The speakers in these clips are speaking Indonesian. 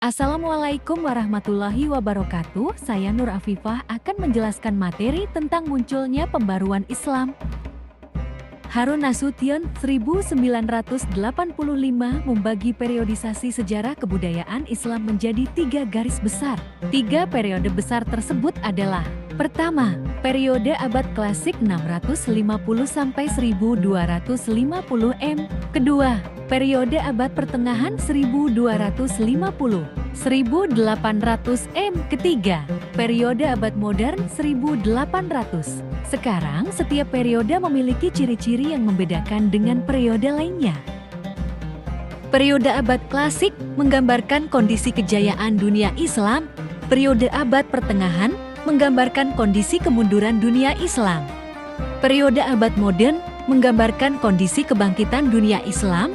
Assalamualaikum warahmatullahi wabarakatuh. Saya Nur Afifah akan menjelaskan materi tentang munculnya pembaruan Islam. Harun Nasution 1985 membagi periodisasi sejarah kebudayaan Islam menjadi 3 garis besar. 3 periode besar tersebut adalah: pertama, periode abad klasik 650 sampai 1250 M. Kedua, periode abad pertengahan 1250 1800 M. Ketiga, periode abad modern 1800. Sekarang setiap periode memiliki ciri-ciri yang membedakan dengan periode lainnya. Periode abad klasik menggambarkan kondisi kejayaan dunia Islam. Periode abad pertengahan menggambarkan kondisi kemunduran dunia Islam. Periode abad modern menggambarkan kondisi kebangkitan dunia Islam.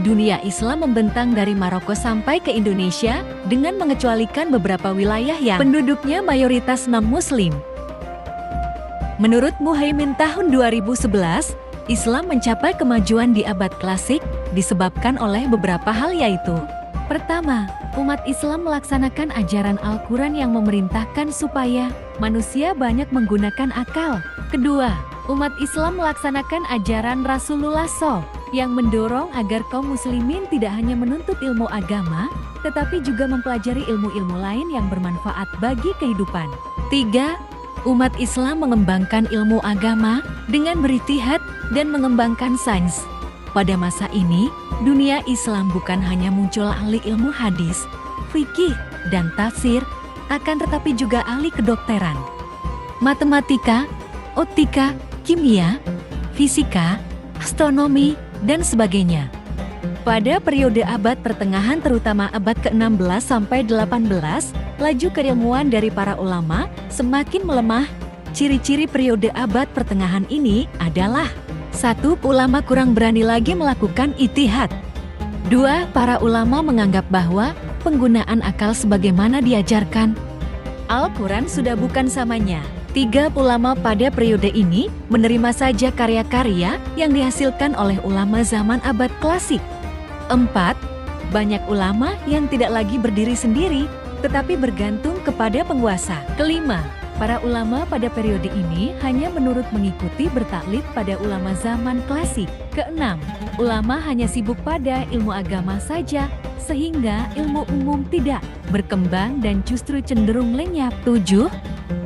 Dunia Islam membentang dari Maroko sampai ke Indonesia dengan mengecualikan beberapa wilayah yang penduduknya mayoritas non-Muslim. Menurut Muhaimin tahun 2011, Islam mencapai kemajuan di abad klasik disebabkan oleh beberapa hal, yaitu: pertama, umat Islam melaksanakan ajaran Al-Quran yang memerintahkan supaya manusia banyak menggunakan akal. Kedua, umat Islam melaksanakan ajaran Rasulullah SAW yang mendorong agar kaum muslimin tidak hanya menuntut ilmu agama, tetapi juga mempelajari ilmu-ilmu lain yang bermanfaat bagi kehidupan. Tiga, umat Islam mengembangkan ilmu agama dengan berijtihad dan mengembangkan sains. Pada masa ini, dunia Islam bukan hanya muncul ahli ilmu hadis, fikih, dan tafsir, akan tetapi juga ahli kedokteran, matematika, optika, kimia, fisika, astronomi, dan sebagainya. Pada periode abad pertengahan, terutama abad ke-16 sampai 18, laju keilmuan dari para ulama semakin melemah. Ciri-ciri periode abad pertengahan ini adalah: 1. Ulama kurang berani lagi melakukan ijtihad. 2. Para ulama menganggap bahwa penggunaan akal sebagaimana diajarkan Al-Quran sudah bukan samanya. 3. Ulama pada periode ini menerima saja karya-karya yang dihasilkan oleh ulama zaman abad klasik. 4. Banyak ulama yang tidak lagi berdiri sendiri, tetapi bergantung kepada penguasa. Kelima, para ulama pada periode ini hanya menurut mengikuti bertaklid pada ulama zaman klasik. Keenam, ulama hanya sibuk pada ilmu agama saja, sehingga ilmu umum tidak berkembang dan justru cenderung lenyap. 7.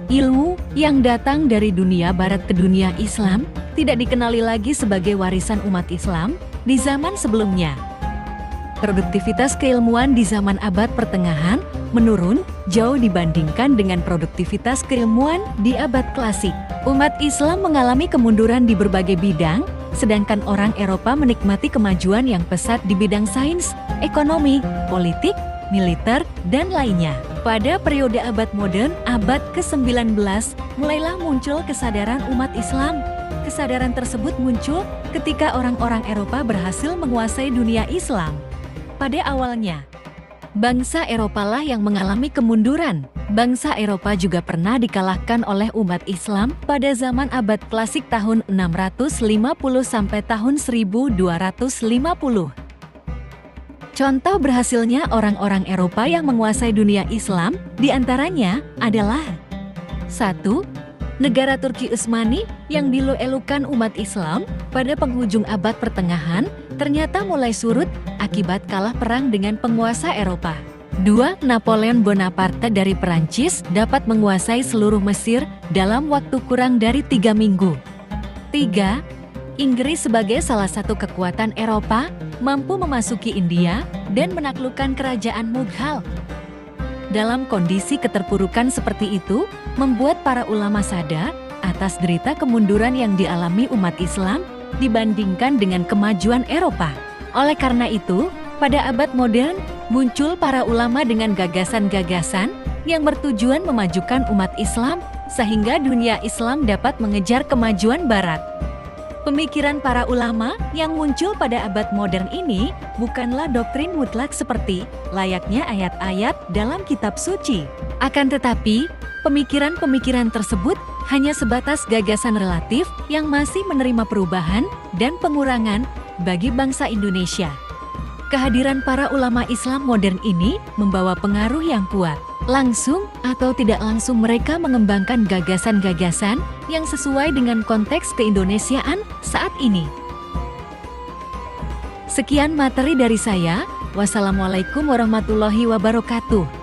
Ilmu yang datang dari dunia barat ke dunia Islam tidak dikenali lagi sebagai warisan umat Islam di zaman sebelumnya. Produktivitas keilmuan di zaman abad pertengahan menurun jauh dibandingkan dengan produktivitas keilmuan di abad klasik. Umat Islam mengalami kemunduran di berbagai bidang, sedangkan orang Eropa menikmati kemajuan yang pesat di bidang sains, ekonomi, politik, militer, dan lainnya. Pada periode abad modern, abad ke-19, mulailah muncul kesadaran umat Islam. Kesadaran tersebut muncul ketika orang-orang Eropa berhasil menguasai dunia Islam. Pada awalnya, bangsa Eropa lah yang mengalami kemunduran. Bangsa Eropa juga pernah dikalahkan oleh umat Islam pada zaman abad klasik tahun 650 sampai tahun 1250. Contoh berhasilnya orang-orang Eropa yang menguasai dunia Islam diantaranya adalah: 1. Negara Turki Utsmani yang dilo-elukan umat Islam pada penghujung abad pertengahan ternyata mulai surut akibat kalah perang dengan penguasa Eropa. 2. Napoleon Bonaparte dari Perancis dapat menguasai seluruh Mesir dalam waktu kurang dari 3 minggu. 3. Inggris sebagai salah satu kekuatan Eropa mampu memasuki India dan menaklukkan kerajaan Mughal. Dalam kondisi keterpurukan seperti itu, membuat para ulama sadar atas derita kemunduran yang dialami umat Islam dibandingkan dengan kemajuan Eropa. Oleh karena itu, pada abad modern muncul para ulama dengan gagasan-gagasan yang bertujuan memajukan umat Islam sehingga dunia Islam dapat mengejar kemajuan Barat. Pemikiran para ulama yang muncul pada abad modern ini bukanlah doktrin mutlak seperti layaknya ayat-ayat dalam kitab suci. Akan tetapi, pemikiran-pemikiran tersebut hanya sebatas gagasan relatif yang masih menerima perubahan dan pengurangan bagi bangsa Indonesia. Kehadiran para ulama Islam modern ini membawa pengaruh yang kuat. Langsung atau tidak langsung mereka mengembangkan gagasan-gagasan yang sesuai dengan konteks keindonesiaan saat ini. Sekian materi dari saya. Wassalamualaikum warahmatullahi wabarakatuh.